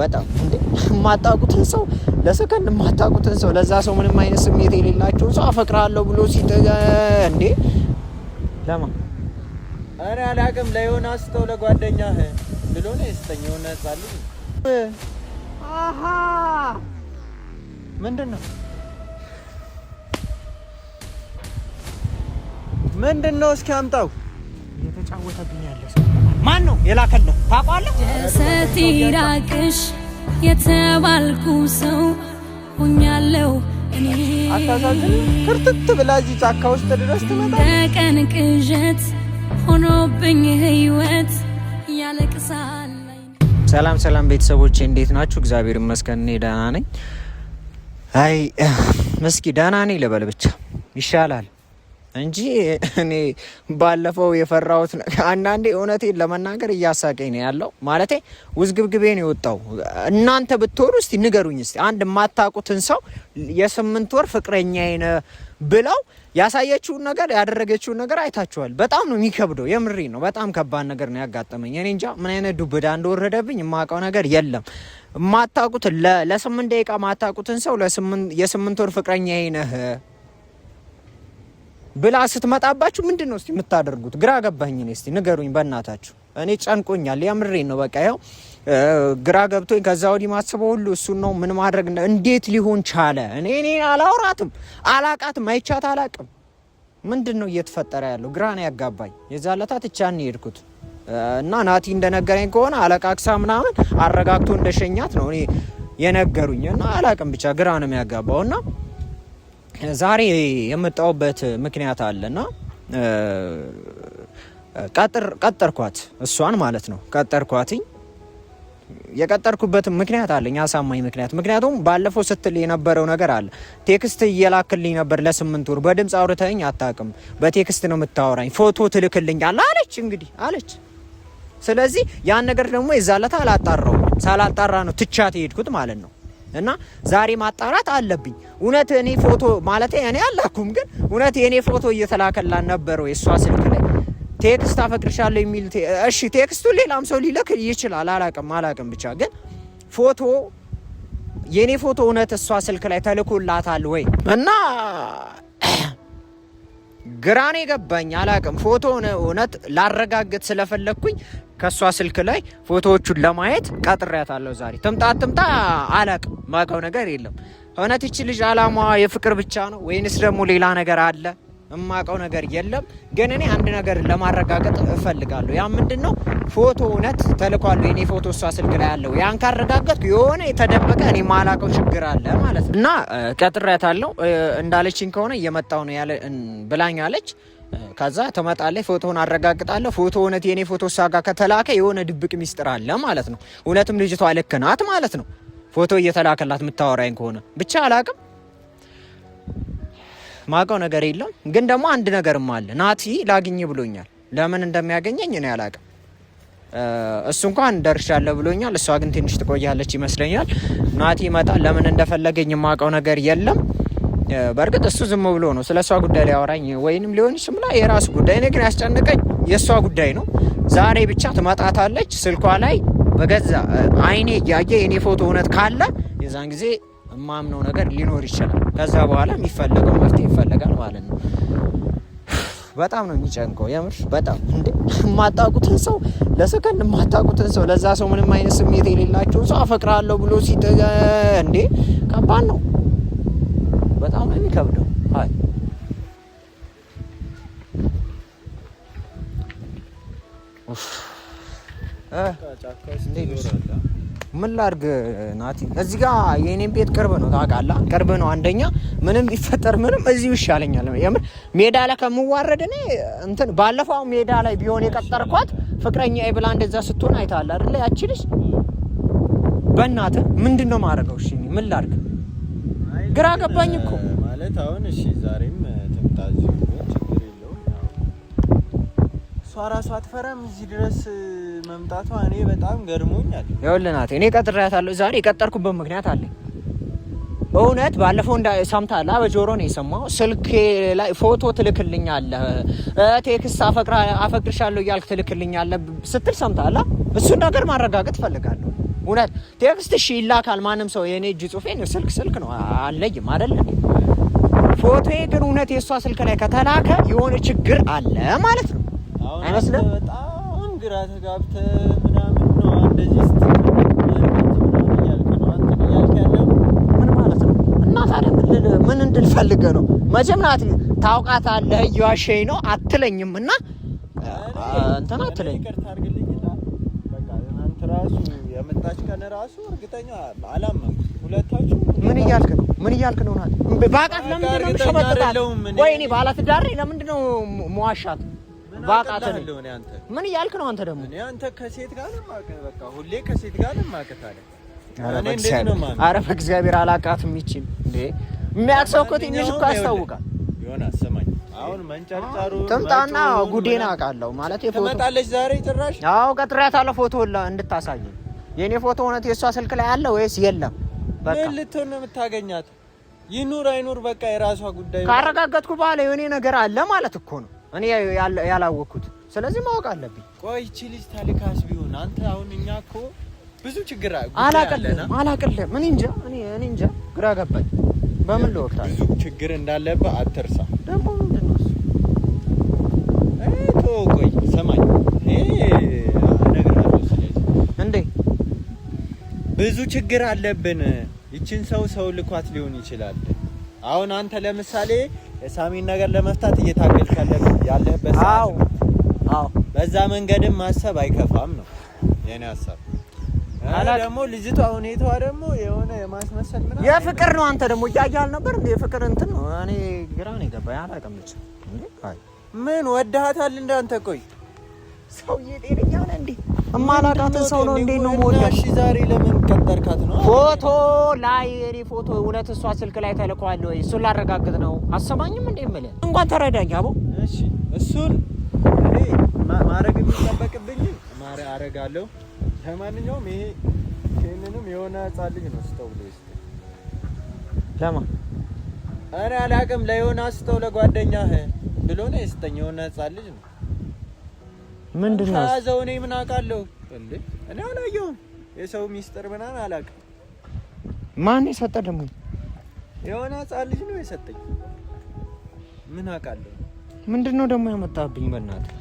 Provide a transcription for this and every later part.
በጣም እንዴ ማጣቁትን ሰው ለሰከንድ ማጣቁትን ሰው ለዛ ሰው ምንም አይነት ስሜት የሌላችሁ ሰው አፈቅራለሁ ብሎ ሲጠጋ እንዴ ለማ አረ አላቅም ለዮናስ ተው ለጓደኛህ ብሎ ነው የስተኝ ዮናስ አሉ አሃ ምንድነው እስኪ አምጣው እየተጫወተብኝ ያለ ሰው ማን ነው የላከለው ታውቃለህ ደሰት ይራቅሽ የተባልኩ ሰው ሆኛለሁ እኔ አታሳዝን ክርትት ብላ እዚህ ጫካ ውስጥ ድረስ ትመጣ ቀን ቅዠት ሆኖብኝ ህይወት ያለቅሳል ሰላም ቤተሰቦቼ እንዴት ናችሁ እግዚአብሔር ይመስገን እኔ ደህና ነኝ አይ መስኪ ደህና ነኝ ልበል ብቻ ይሻላል እንጂ እኔ ባለፈው የፈራሁት አንዳንዴ እውነቴን ለመናገር እያሳቀኝ ነው ያለው ማለቴ ውዝግብግቤን ይወጣው እናንተ ብትወሩ እስቲ ንገሩኝ እስቲ አንድ ማታቁትን ሰው የ8 ወር ፍቅረኛዬ ነው ብለው ያሳየችውን ነገር ያደረገችውን ነገር አይታችኋል በጣም ነው የሚከብደው የምሬ ነው በጣም ከባድ ነገር ነው ያጋጠመኝ እኔ እንጃ ምን አይነት ዱብዳ እንደወረደብኝ የማውቀው ነገር የለም ማታቁት ለ8 ደቂቃ ማታቁትን ሰው የ8 ወር ፍቅረኛዬ ነህ ብላ ስትመጣባችሁ ምንድነው እስቲ የምታደርጉት ግራ ገባኝ እኔ እስቲ ንገሩኝ በእናታችሁ እኔ ጨንቆኛል የምሬን ነው በቃ ያው ግራ ገብቶኝ ከዛ ወዲህ ማስበው ሁሉ እሱ ነው ምን ማድረግ እንዴት ሊሆን ቻለ እኔ አላውራትም አላቃትም አይቻት አላቅም ምንድነው እየተፈጠረ ያለው ግራ ነው ያጋባኝ የዛለታ ትቻን ይርኩት እና ናቲ እንደነገረኝ ከሆነ አለቃክሳ ምናምን አረጋግቶ እንደሸኛት ነው እኔ የነገሩኝ እና አላቅም ብቻ ግራ ነው የሚያጋባውና ዛሬ የመጣውበት ምክንያት አለና ቀጠርኳት እሷን ማለት ነው ቀጠርኳትኝ የቀጠርኩበት ምክንያት አለኝ አሳማኝ ምክንያቱም ባለፈው ስትል የነበረው ነገር አለ ቴክስት እየላክልኝ ነበር ለ8 ወር በድምጽ አውርተኝ አታውቅም በቴክስት ነው የምታወራኝ ፎቶ ትልክልኛል አለች ስለዚህ ያን ነገር ደግሞ የዛለታ ሳላጣራ ነው ትቻት ሄድኩት ማለት ነው እና ዛሬ ማጣራት አለብኝ እውነት እኔ ፎቶ ማለት እኔ አላኩም ግን እውነት የኔ ፎቶ እየተላከላን ነበር ወይ እሷ ስልክ ላይ ቴክስት አፈቅርሻለሁ የሚል እሺ ቴክስቱ ሌላም ሰው ሊልክ ይችላል አላቅም ብቻ ግን ፎቶ የኔ ፎቶ እውነት እሷ ስልክ ላይ ተልኮላታል ወይ እና ግራኔ ገባኝ አላቅም ፎቶ እውነት ላረጋግጥ ስለፈለኩኝ ከሷ ስልክ ላይ ፎቶዎቹን ለማየት ቀጥሬያታለሁ ዛሬ ትምጣ አላቅም ማቀው ነገር የለም እውነት እቺ ልጅ አላማዋ የፍቅር ብቻ ነው ወይንስ ደግሞ ሌላ ነገር አለ እማቀው ነገር የለም ግን እኔ አንድ ነገር ለማረጋገጥ እፈልጋለሁ ያ ምንድነው ፎቶ እውነት ተልኳል የኔ ፎቶ እሷ ስልክ ላይ አለው ያን ካረጋገጥኩ የሆነ የተደበቀ እኔ ማላቀው ችግር አለ ማለት ነው እና ቀጥሬያታለሁ እንዳለችኝ ከሆነ እየመጣው ነው ያለ ብላኛለች ከዛ ተመጣለች ፎቶውን አረጋግጣለሁ ፎቶ እውነት የኔ ፎቶ ሳጋ ከተላከ የሆነ ድብቅ ሚስጥር አለ ማለት ነው እውነትም ልጅቷ ልክ ናት ማለት ነው ፎቶ እየተላከላት የምታወራኝ ከሆነ ብቻ አላቅም ማቀው ነገር የለም ግን ደግሞ አንድ ነገርም አለ ናቲ ላግኝ ብሎኛል ለምን እንደሚያገኘኝ እኔ አላቅም እሱ እንኳን ደርሻለሁ ብሎኛል እሷ ግን ትንሽ ትቆያለች ይመስለኛል ናቲ ይመጣል ለምን እንደፈለገኝ ማቀው ነገር የለም በርግጥ እሱ ዝም ብሎ ነው ስለሷ ጉዳይ ላይ ያወራኝ ወይንም ሊሆን ይችላል የራሱ ጉዳይ ነው ግን ያስጨነቀኝ የሷ ጉዳይ ነው ዛሬ ብቻ ትመጣታለች ስልኳ ላይ በገዛ አይኔ ያየ የኔ ፎቶ እውነት ካለ የዛን ጊዜ ማምነው ነገር ሊኖር ይችላል ከዛ በኋላ የሚፈልገው መፍትሄ ይፈልጋል ማለት ነው በጣም ነው የሚጨንቀው የምር በጣም እንዴ ማጣቁትን ሰው ለሰከንድ ማጣቁትን ሰው ለዛ ሰው ምንም አይነት ስሜት የሌላችሁ ሰው አፈቅራለሁ ብሎ ሲጠጋ እንዴ ከባድ ነው በጣም ነው የሚከብደው አይ ምን ላድርግ ናቲ እዚህ ጋር የኔን ቤት ቅርብ ነው ታውቃለህ ቅርብ ነው አንደኛ ምንም ይፈጠር ምንም እዚሁ ይሻለኛል የምር ሜዳ ላይ ከምዋረድ እኔ እንትን ባለፈው ሜዳ ላይ ቢሆን የቀጠርኳት ፍቅረኛዬ ብላ እንደዛ ስትሆን አይታል አይደል ያቺልሽ በእናትህ ምንድነው ማረጋው እሺ ምን ላድርግ ግራ ገባኝ እኮ ማለት አሁን እሺ ዛሬም ተምጣዚ ችግር የለውም ሷራሷ አትፈራም እዚህ ድረስ መምጣቷ እኔ በጣም ገርሞኛል ይኸውልናት እኔ ቀጥሬያታለሁ ዛሬ የቀጠርኩበት ምክንያት አለኝ እውነት ባለፈው ሰምታላ በጆሮ ነው የሰማው ስልኬ ላይ ፎቶ ትልክልኛለህ ቴክስት አፈቅርሻለሁ እያልክ ትልክልኛለህ ስትል ሰምታላ እሱ ነገር ማረጋገጥ ፈልጋለሁ እውነት ቴክስት እሺ ይላካል ማንም ሰው የኔ እጅ ጽሁፌ ነው ስልክ ነው አለይም አይደል ፎቶዬ ግን እውነት የሷ ስልክ ላይ ከተላከ የሆነ ችግር አለ ማለት ነው አይመስልም በጣም ግራ ተጋብተህ ምናምን ነው እንደዚህ ምን ማለት ነው እና ታዲያ ምን እንድልፈልገ ነው መቼም ናት ታውቃታለህ እያዋሸኝ ነው አትለኝም እና እንትና አትለኝ ራሱ የመጣች ቀን ራሱ እርግጠኛ አላመንኩም ሁለታችሁ ምን እያልክ ነው ናት ባቃት ለምንድን ነው ሸመጥጣት ወይ እኔ ባለትዳር ለምንድን ነው መዋሻት ባቃት ነው አንተ ምን እያልክ ነው አንተ ደግሞ እኔ አንተ ከሴት ጋር ማቀህ በቃ ሁሌ ከሴት ጋር ማቀህ ታለ እኔ እንዴት ነው ማን ኧረ በእግዚአብሔር አላቃትም ይችል እንዴ የሚያክሰው እኮ ትንሽ እኮ ያስታውቃል ዮናስ ሰማኝ አሁን መንጨርጫሩ ትምጣና ጉዴና አውቃለሁ ማለት የፎቶ ትመጣለች ዛሬ ጭራሽ አዎ ቀጥሬያታለሁ ፎቶ እንድታሳየኝ የኔ ፎቶ እውነት የሷ ስልክ ላይ አለ ወይስ የለም በቃ ምን ልትሆን ነው የምታገኛት ይኑር አይኑር በቃ የራሷ ጉዳይ ካረጋገጥኩ በኋላ የኔ ነገር አለ ማለት እኮ ነው እኔ ያላወቅኩት ስለዚህ ማወቅ አለብኝ ቆይ እቺ ልጅ ታልካስ ቢሆን አንተ አሁን እኛ እኮ ብዙ ችግር አላቅልም እኔ እንጃ ግራ ገባኝ በምን ልወቅታል ብዙ ችግር እንዳለበት አትርሳ ደግሞ ምንድነው ቆይ ሰማኝ እነግርሃለሁ ስለዚህ እንዴ ብዙ ችግር አለብን ይችን ሰው ልኳት ሊሆን ይችላል አሁን አንተ ለምሳሌ የሳሚን ነገር ለመፍታት እየታገልክ ያለህበት አዎ በዛ መንገድም ማሰብ አይከፋም ነው የኔ ሐሳብ ደግሞ ልጅቷ ሁኔታዋ ደግሞ የሆነ የማስመሰል ምናምን የፍቅር ነው አንተ ደግሞ እያያል ነበር እንዴ የፍቅር እንትን ነው እኔ ግራ ነው የገባኝ አላቀምጭ እንዴ አይ ምን ወደሃታል እንዳንተ ቆይ ሰውዬ ጤነኛ ነህ እንዴ እማላቃትን ሰው ነው እንዴ ነው ሞዳሽ እሺ ዛሬ ለምን ቀጠርካት ነው ፎቶ ላይ እኔ ፎቶ እውነት እሷ ስልክ ላይ ተልኳል ወይ እሱን ላረጋግጥ ነው አሰማኝም እንዴ ማለት እንኳን ተረዳኝ አቦ እሺ እሱን እኔ ማረግ የሚጠበቅብኝ አረጋለሁ ለማንኛውም ይሄ ከእነንም የሆነ ህፃን ልጅ ነው ስተውሎ ለማ እኔ አላቅም ለዮናስ ስተው ለጓደኛህ ብሎ ነው የስተኝ የሆነ ህፃን ልጅ ነው ምንድነው ታዘው እኔ ምን አውቃለሁ እንዴ እኔ አላየሁም የሰው ሚስጥር ምናምን አላውቅም ማን የሰጠ ደግሞ የሆነ ህፃን ልጅ ነው የሰጠኝ ምን አውቃለሁ ምንድነው ደግሞ ያመጣብኝ በእናትህ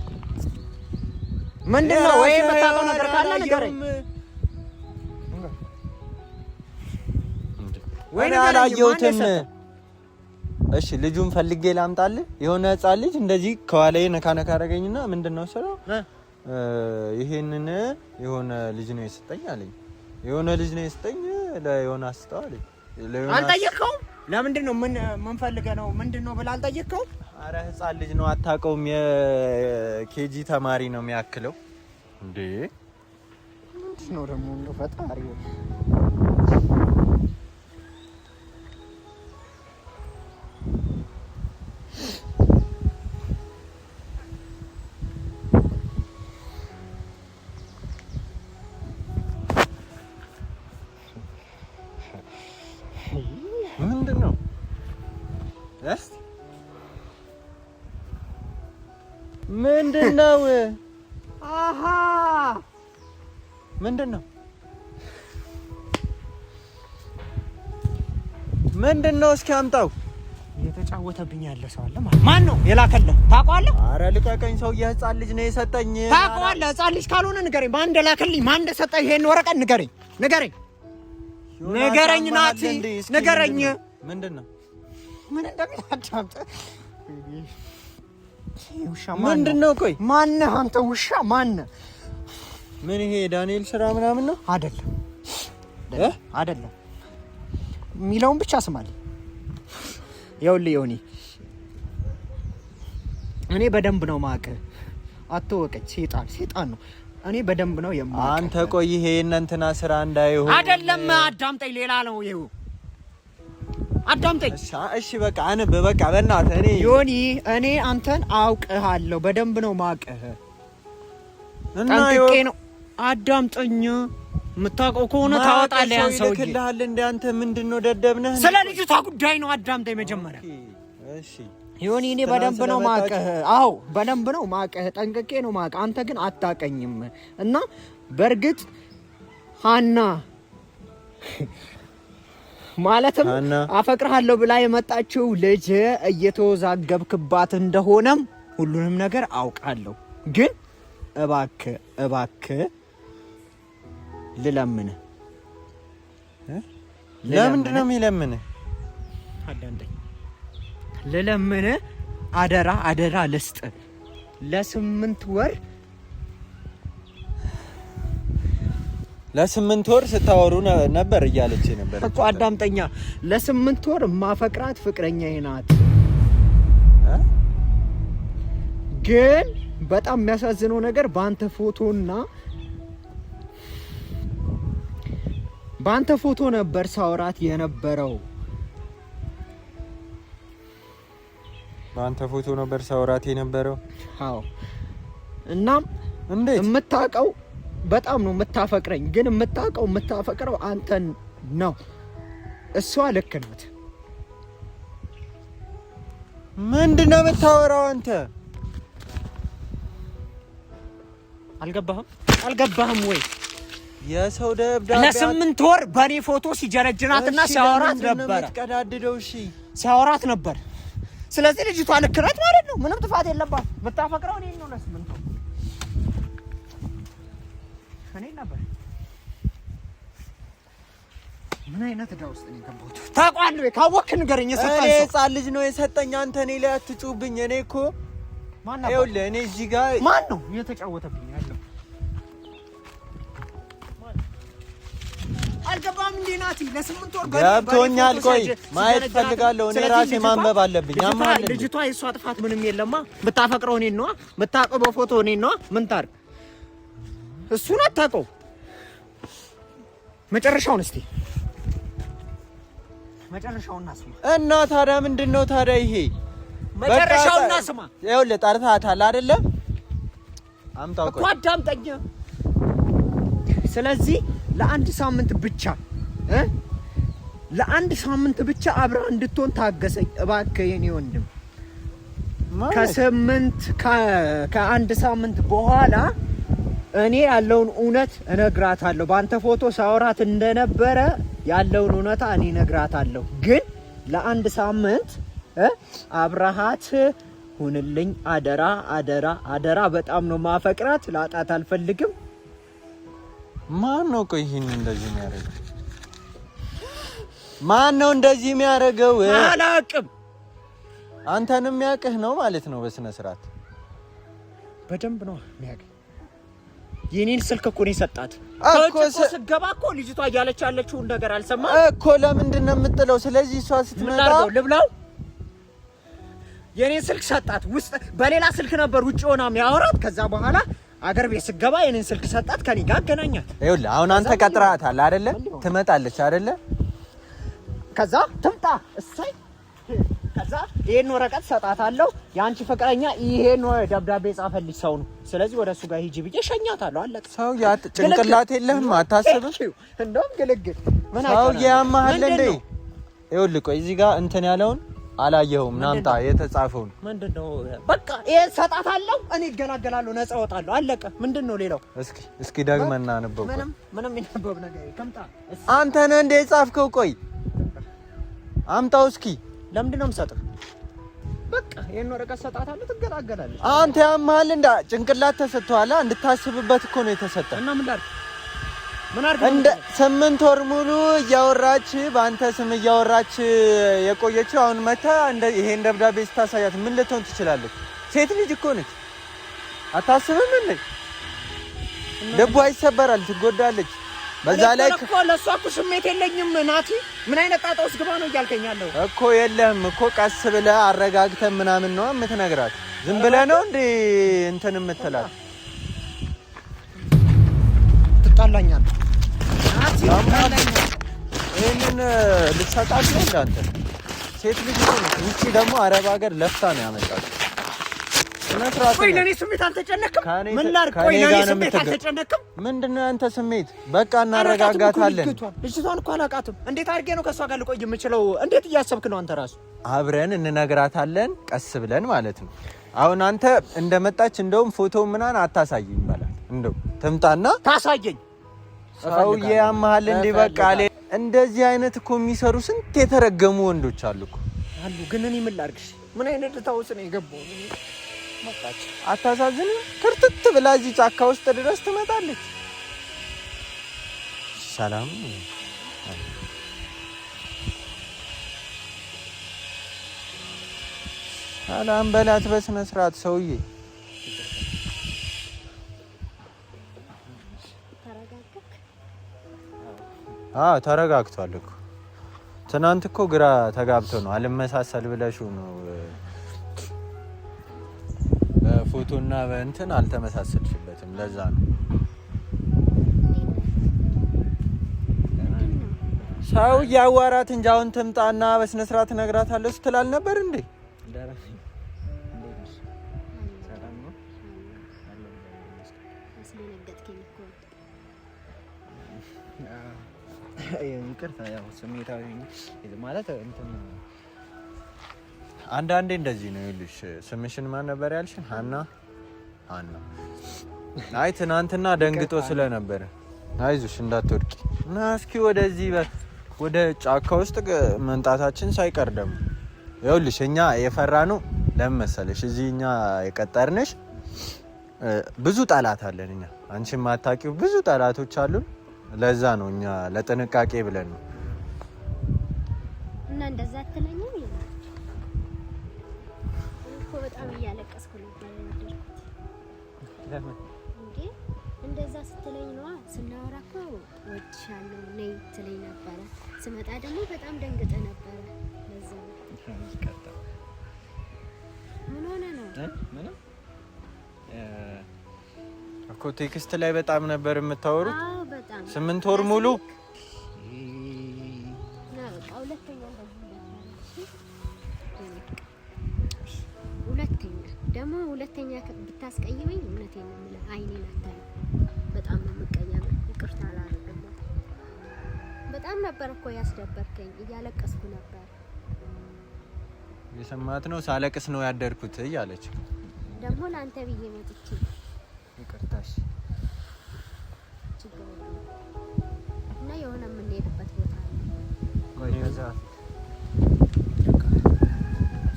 ምንድነው ወይ መጣጣው ነገር ካለ ንገረኝ ወይ አላየሁትም እሺ ልጁን ፈልጌ ላምጣልህ የሆነ ህፃን ልጅ እንደዚህ ከኋላዬ ነካ አደረገኝና ምንድነው ሰው ይሄንን የሆነ ልጅ ነው የሰጠኝ አለኝ የሆነ ልጅ ነው የሰጠኝ ለዮናስ አስተዋለኝ አልጠየቅከውም ለምንድነው ምን ፈልገህ ነው ምንድነው ብለህ አልጠየቅከውም አረ ህፃን ልጅ ነው አታውቀውም የኬጂ ተማሪ ነው የሚያክለው እንዴ ምንድነው ደግሞ ነው ፈጣሪ ምንድነው አሃ ምንድነው እስኪ አምጣው እየተጫወተብኝ ያለ ሰው አለ ማለት ማን ነው የላከልህ ታውቀዋለህ አረ ልቀቀኝ ሰው የህፃን ልጅ ነው የሰጠኝ ታውቀዋለህ ህፃን ልጅ ካልሆነ ንገረኝ ማን እንደላከልኝ ማን እንደሰጠኝ ይሄን ወረቀት ንገረኝ ናቲ ንገረኝ ምንድነው ምን እንደሚያዳምጥ ውሻ ምንድነው ቆይ ማነህ አንተ ውሻ ማነህ ምን ይሄ ዳንኤል ስራ ምናምን ነው አይደለም ሚለውን ብቻ ስማልኝ ይኸውልህ ዮኒ እኔ በደንብ ነው ማቀህ አትወቀኝ ሴጣን ነው እኔ በደንብ ነው የማቀህ አንተ ቆይ ይሄ እንትና ስራ እንዳይሆን አይደለም አዳምጠኝ ሌላ ነው ይሄው አዳምጠኝ እሺ በቃ በቃ በእናትህ እኔ ዮኒ እኔ አንተን አውቅሃለሁ በደንብ ነው ማቀህ ጠንቅቄ ነው አዳምጠኝ የምታውቀው ከሆነ ታወጣለህ ያን ሰውዬ ልክልሃል እንደ አንተ ምንድነው ደደብነህ ስለ ልጅቷ ጉዳይ ነው አዳምጠኝ መጀመሪያ እሺ ዮኒ እኔ በደንብ ነው ማቀህ አዎ በደንብ ነው ማቀህ ጠንቅቄ ነው ማቀህ አንተ ግን አታቀኝም እና በርግጥ ሃና ማለትም አፈቅርሃለሁ ብላ የመጣችው ልጅ እየተወዛገብክባት እንደሆነም ሁሉንም ነገር አውቃለሁ። ግን እባክህ ልለምንህ። ለምንድን ነው የሚለምንህ? አዳምጠኝ። ልለምንህ፣ አደራ ልስጥ። ለ8 ወር ስታወሩ ነበር እያለች ነበር እኮ። አዳምጠኛ። ለ8 ወር ማፈቅራት ፍቅረኛዬ ናት። ግን በጣም የሚያሳዝነው ነገር በአንተ ፎቶ ነበር ሳወራት የነበረው። በአንተ ፎቶ ነበር ሳወራት የነበረው? አዎ። እናም እንዴት የምታውቀው በጣም ነው የምታፈቅረኝ። ግን የምታፈቅረው አንተን ነው። እሷ ልክ ናት። ምንድነው የምታወራው አንተ? አልገባህም ወይ? የሰው ደብዳቤ ለ8 ወር በኔ ፎቶ ሲጀነጅናትና ሲያወራት ነበር። ቀዳድደው ሲያወራት ነበር። ስለዚህ ልጅቷ ልክ ናት ማለት ነው። ምንም ጥፋት የለባት። የምታፈቅረው እኔን ነው። ለ8 ወር እኔ ነበር። ምን አይነት ዕዳ ውስጥ ነው የገባሁት? ታውቃለህ? ካወቅክ ንገረኝ። እኔ ሕፃን ልጅ ነው የሰጠኝ። አንተ እኔ ላይ አትጩብኝ። እኔ እኮ ማን ነው? ይኸውልህ እኔ እዚህ ጋር ማን ነው እየተጫወተብኝ ያለው? አልገባም እንዴ ናቲ? ለ8 ወር ገብቶኛል። ቆይ ማየት ፈልጋለሁ። እኔ ራሴ ማንበብ አለብኝ። ልጅቷ የሷ ጥፋት ምንም የለማ። የምታፈቅረው እኔን ነዋ። የምታውቀው በፎቶ እኔን ነዋ። ምን ታርግ? እሱን አታውቀው። መጨረሻውን ስማ። እና ታዲያ ምንድነው ታዲያ ይሄ? መጨረሻውን ስማ። ይኸውልህ ጠርታታል አይደለ? አምጣው እኮ አዳምጠኝ። ስለዚህ ለአንድ ሳምንት ብቻ አብራ እንድትሆን ታገሰኝ እባክህ የኔ ወንድም። ከአንድ ሳምንት በኋላ እኔ ያለውን እውነት እነግራታለሁ። በአንተ ፎቶ ሳወራት እንደነበረ ያለውን እውነታ እኔ እነግራታለሁ። ግን ለአንድ ሳምንት አብረሃት ሁንልኝ። አደራ። በጣም ነው ማፈቅራት። ላጣት አልፈልግም። ማን ነው ቆይ ይሄን እንደዚህ የሚያደርገው? ማን ነው እንደዚህ የሚያደርገው? አላውቅም። አንተንም የሚያውቅህ ነው ማለት ነው። በስነ ስርዓት በደንብ ነው የሚያውቅህ። የኔን ስልክ እኮ ነው የሰጣት እኮ ስገባ እኮ ልጅቷ እያለች ያለችውን ነገር አልሰማም እኮ። ለምንድን ነው የምጥለው? ስለዚህ እሷ ስትመጣ ልብላው። የኔን ስልክ ሰጣት። ውስጥ በሌላ ስልክ ነበር ውጪ ሆና የሚያወራት። ከዛ በኋላ አገር ቤት ስገባ የኔን ስልክ ሰጣት። ከኔ ጋር አገናኛት። ይኸውልህ አሁን አንተ ቀጥራታል አይደለ? ትመጣለች አይደለ? ከዛ ትምጣ። እሰይ። ከዛ ይሄን ወረቀት ሰጣታለሁ። የአንቺ ፍቅረኛ ይሄን ደብዳቤ ጻፈልኝ ሰው ነው። ስለዚህ ወደሱ ጋር ሂጂ ብዬ ሸኛታለሁ። አለቀ። ሰው ጭንቅላት የለህም? አታስብም? እንደውም ግልግል ምን ሰው ያማሃል እንዴ? ይኸውልህ ቆይ እዚህ ጋር እንትን ያለውን አላየሁም። ናምጣ የተጻፈውን ምንድነው? በቃ ይሄን ሰጣታለሁ። እኔ እገላገላለሁ፣ ነፃ እወጣለሁ። አለቀ። ምንድነው ሌላው? እስኪ ደግመና አንበው። ምንም ይነበብ ነገር ከምጣ። አንተ ነህ እንደ የጻፍከው? ቆይ አምጣው እስኪ። ለምንድነው የምሰጥህ? በቃ ይሄን ወረቀት ሰጣታለሁ፣ ትገላገላለች። አንተ ያማሃል እንደ ጭንቅላት ተሰጥቷል። እንድታስብበት እኮ ነው የተሰጠው። እና ምን ላድርግ? እንደ 8 ወር ሙሉ እያወራች በአንተ ስም እያወራች የቆየችው አሁን መታ ይሄን ደብዳቤ ስታሳያት ምን ልትሆን ትችላለች? ሴት ልጅ እኮ ነች። አታስብም እንዴ? ልቧ ይሰበራል፣ ትጎዳለች። በዛ ላይ እኮ ለሷ እኮ ስሜት የለኝም ናቲ። ምን አይነት ጣጣ ውስጥ ግባ ነው እያልከኛለሁ እኮ? የለህም እኮ ቀስ ብለህ አረጋግተህ ምናምን ነው የምትነግራት። ዝም ብለህ ነው እንዴ እንትን የምትላት? ትጣላኛለህ ናቲ። ይሄንን ልትሰጣት ነው እንዳንተ ሴት ልጅ ነው። ውጪ ደግሞ አረብ ሀገር ለፍታ ነው ያመጣችው። ቆይ ለኔ ስሜት አልተጨነቅም? ምን ላድርግ? ቆይ ለኔ ስሜት አልተጨነቅም? ምንድነው ያንተ ስሜት? በቃ እናረጋጋታለን። ልጅቷን እኮ አላውቃትም። እንዴት አድርጌ ነው ከሷ ጋር ልቆይ የምችለው? እንዴት እያሰብክ ነው አንተ ራሱ? አብረን እንነግራታለን ቀስ ብለን ማለት ነው። አሁን አንተ እንደመጣች እንደውም ፎቶ ምናምን አታሳየኝ ማለት እንደው ትምጣና ታሳየኝ። ሰውዬ ያመሃል እንዴ? በቃ እንደዚህ አይነት እኮ የሚሰሩ ስንት የተረገሙ ወንዶች አሉ እኮ አሉ። ግን እኔ ምን ላድርግሽ? ምን አይነት ልታውስ ነው የገባው? መጣች። አታሳዝንም? ክርትት ብላ እዚህ ጫካ ውስጥ ድረስ ትመጣለች። ሰላም ሰላም በላት በስነ ስርዓት ሰውዬ። ተረጋግቷል እኮ። ትናንት እኮ ግራ ተጋብቶ ነው አልመሳሰል ብለሽው ነው በፎቶና በእንትን አልተመሳሰልሽበትም። ለዛ ነው ሰው ያዋራት እንጂ አሁን ትምጣና በስነ ስርዓት እነግራታለሁ ስትል አልነበር እንዴ? ይቅርታ ያው ስሜታዊ ማለት እንትን አንዳንዴ እንደዚህ ነው ይልሽ። ስምሽን ማን ነበር ያልሽን? ሀና። አይ ትናንትና ደንግጦ ስለነበረ አይዞሽ እንዳትወድቂ እና እስኪ ወደዚህ ወደ ጫካ ውስጥ መንጣታችን ሳይቀር ደግሞ ይኸውልሽ እኛ የፈራ ነው ለምን መሰለሽ? እዚህ እኛ የቀጠርንሽ ብዙ ጠላት አለን። እኛ አንቺ ማታቂው ብዙ ጠላቶች አሉን። ለዛ ነው እኛ ለጥንቃቄ ብለን ነው። እና እንደዛ አትለኝም እኮ በጣም እያለቀስኩ ነበር ያደረኩት። ለምን እንዴ? እንደዛ ስትለኝ ነው ስናወራ እኮ ወድሻለሁ ነይ ትለኝ ነበረ። ስመጣ ደግሞ በጣም ደንግጠ ነበረ። ለዛ ምን ሆነ ነው? ምን እኮ ቴክስት ላይ በጣም ነበር የምታወሩት። አዎ በጣም 8 ወር ሙሉ ሁለተኛ ብታስቀይመኝ እውነቴን ነው የምልህ አይኔን አታይም። በጣም ነው የምቀየመው። ይቅርታ አላደርግም። በጣም ነበር እኮ ያስደበርከኝ። እያለቀስኩ ነበር። የሰማት ነው ሳለቅስ ነው ያደርኩት እያለች ደግሞ ለአንተ ብዬ መጥቼ ይቅርታሽ ችግር እና የሆነ የምንሄድበት ቦታ አለ። ወይ ከዛ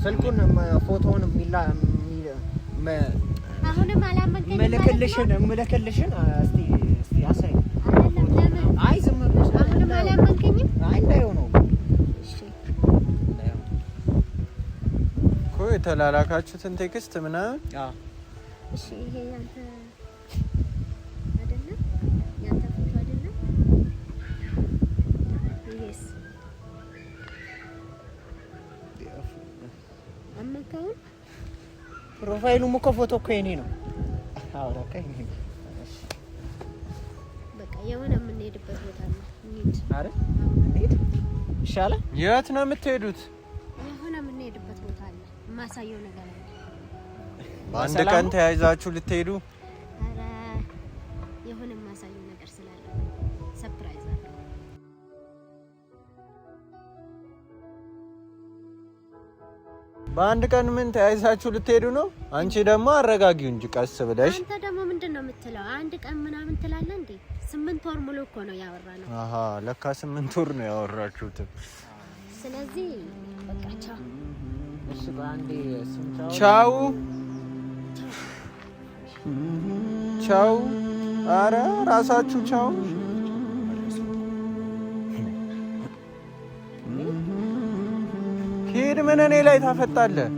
ስልኩን ፎቶውን አሁንም አላመንከኝም። መለከልሽን እስቲ አሳይ። አይደለም ለምን? አይ ዝም ብለሽ አሁንም አላመንከኝም። አይ እንዳይሆን ነው። እሺ እኮ የተላላካችሁትን ቴክስት ምናምን። እሺ ይሄ ያንተ አይደለም? ያንተ ፎቶ አይደለም? ይሄስ አመንከው? ፕሮፋይሉም እኮ ፎቶ እኮ የኔ ነው። አዎ በቃ የኔ ነው። በቃ የሆነ የምንሄድበት ቦታ ነው። እንሂድ አይደል? እንሂድ ይሻላል። የት ነው የምትሄዱት? የሆነ የምንሄድበት ቦታ አለ። የማሳየው ነገር አለ። በአንድ ቀን ተያይዛችሁ ልትሄዱ? ኧረ የሆነ የማሳየው ነገር ስላለ ሰርፕራይዝ አለ። በአንድ ቀን ምን ተያይዛችሁ ልትሄዱ ነው? አንቺ ደግሞ አረጋጊው እንጂ ቀስ ብለሽ። አንተ ደግሞ ምንድነው የምትለው? አንድ ቀን ምናምን ትላለህ እንዴ? 8 ወር ሙሉ እኮ ነው ያወራነው። አሃ ለካ 8 ወር ነው ያወራችሁት። ስለዚህ በቃ ቻው። እሺ ባንዴ ቻው ቻው። አረ ራሳችሁ ቻው። ሂድ። ምን እኔ ላይ ታፈጣለህ?